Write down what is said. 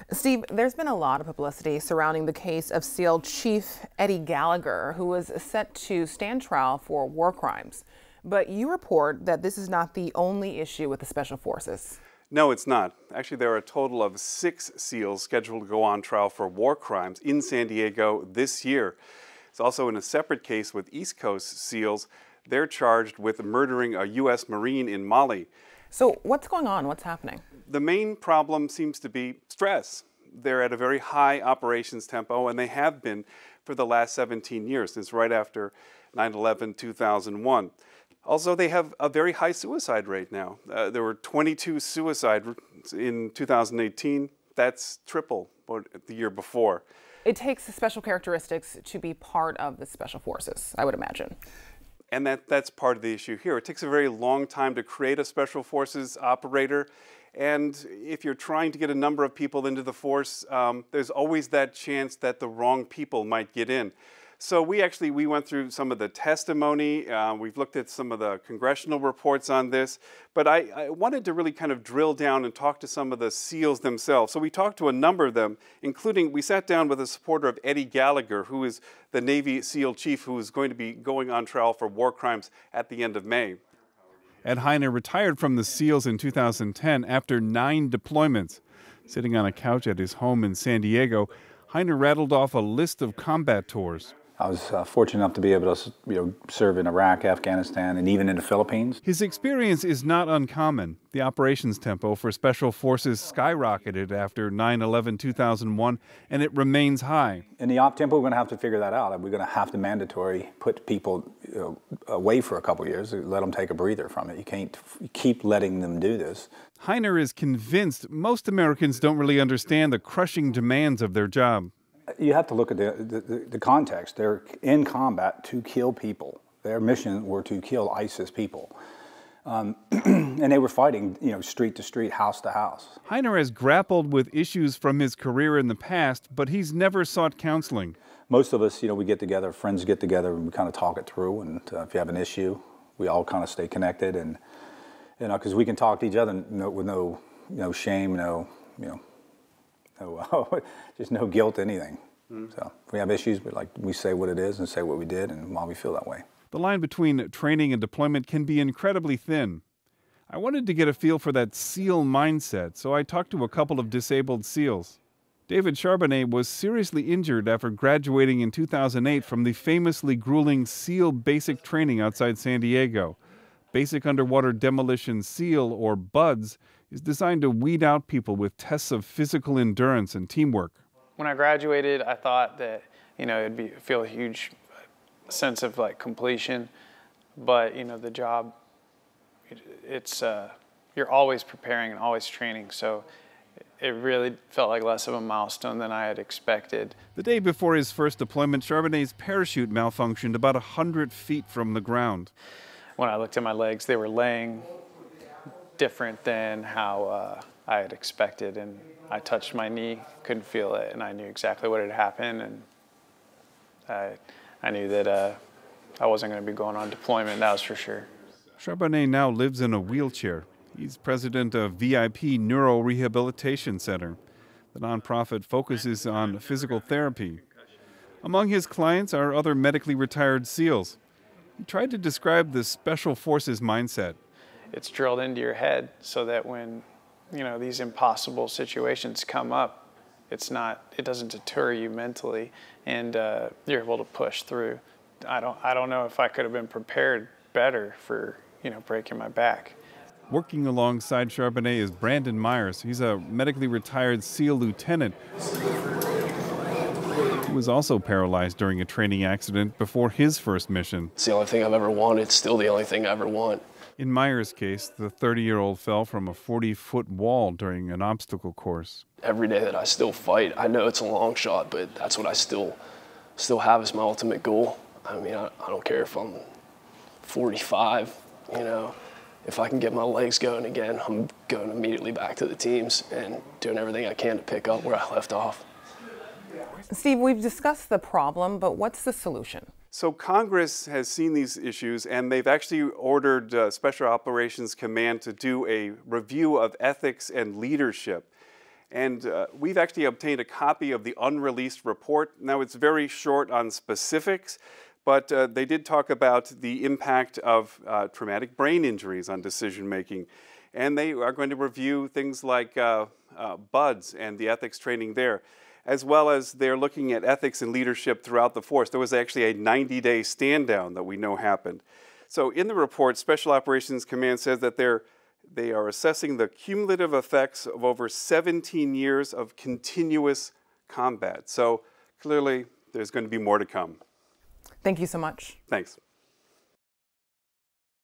Steve, there's been a lot of publicity surrounding the case of SEAL Chief Eddie Gallagher, who was set to stand trial for war crimes. But you report that this is not the only issue with the Special Forces. No, it's not. Actually, there are a total of 6 SEALs scheduled to go on trial for war crimes in San Diego this year. It's also in a separate case with East Coast SEALs. They're charged with murdering a U.S. Marine in Mali. So what's going on? What's happening? The main problem seems to be stress. They're at a very high operations tempo, and they have been for the last 17 years, since right after 9/11/2001. Also, they have a very high suicide rate now. There were 22 suicides in 2018. That's triple the year before. It takes special characteristics to be part of the Special Forces, I would imagine. And that's part of the issue here. It takes a very long time to create a Special Forces operator. And if you're trying to get a number of people into the force, there's always that chance that the wrong people might get in. So we went through some of the testimony. We've looked at some of the congressional reports on this. But I wanted to really kind of drill down and talk to some of the SEALs themselves. So we talked to a number of them, including we sat down with a supporter of Eddie Gallagher, who is the Navy SEAL chief who is going to be going on trial for war crimes at the end of May. Ed Heiner retired from the SEALs in 2010 after 9 deployments. Sitting on a couch at his home in San Diego, Heiner rattled off a list of combat tours. I was fortunate enough to be able to serve in Iraq, Afghanistan, and even in the Philippines. His experience is not uncommon. The operations tempo for Special Forces skyrocketed after 9/11/2001, and it remains high. In the op tempo, we're going to have to figure that out. We're going to have to mandatory put people away for a couple of years, let them take a breather from it. You can't keep letting them do this. Heiner is convinced most Americans don't really understand the crushing demands of their job. You have to look at the context. They're in combat to kill people. Their mission were to kill ISIS people. And they were fighting, street to street, house to house. Heiner has grappled with issues from his career in the past, but he's never sought counseling. Most of us, we get together, friends get together, and we kind of talk it through. And if you have an issue, we all kind of stay connected. And, because we can talk to each other with no shame, just no guilt, anything. So if we have issues, we say what it is and say what we did and why we feel that way. The line between training and deployment can be incredibly thin. I wanted to get a feel for that SEAL mindset, so I talked to a couple of disabled SEALs. David Charbonnet was seriously injured after graduating in 2008 from the famously grueling SEAL basic training outside San Diego. Basic Underwater Demolition SEAL, or BUDS, is designed to weed out people with tests of physical endurance and teamwork. When I graduated, I thought that, it'd feel a huge sense of completion, but the job, it's you're always preparing and always training, so it really felt like less of a milestone than I had expected. The day before his first deployment, Charbonnet's parachute malfunctioned about 100 feet from the ground. When I looked at my legs, they were laying different than how I had expected, and I touched my knee, couldn't feel it, and I knew exactly what had happened, and I knew that I wasn't going to be going on deployment, that was for sure. Charbonnet now lives in a wheelchair. He's president of VIP Neuro Rehabilitation Center. The nonprofit focuses on physical therapy. Among his clients are other medically retired SEALs. He tried to describe the Special Forces mindset. It's drilled into your head so that when these impossible situations come up, it doesn't deter you mentally, and you're able to push through. I don't know if I could have been prepared better for breaking my back. Working alongside Charbonnet is Brandon Meyers. He's a medically retired SEAL lieutenant. He was also paralyzed during a training accident before his first mission. It's the only thing I've ever wanted. It's still the only thing I ever want. In Meyers' case, the 30-year-old fell from a 40-foot wall during an obstacle course. Every day that I still fight, I know it's a long shot, but that's what I still have as my ultimate goal. I mean, I don't care if I'm 45, If I can get my legs going again, I'm going immediately back to the teams and doing everything I can to pick up where I left off. Steve, we've discussed the problem, but what's the solution? So Congress has seen these issues, and they've actually ordered Special Operations Command to do a review of ethics and leadership. And we've actually obtained a copy of the unreleased report. Now, it's very short on specifics, but they did talk about the impact of traumatic brain injuries on decision making. And they are going to review things like BUDS and the ethics training there, as well as they're looking at ethics and leadership throughout the force. There was actually a 90-day stand down that we know happened. So in the report, Special Operations Command says that they are assessing the cumulative effects of over 17 years of continuous combat. So clearly, there's going to be more to come. Thank you so much. Thanks.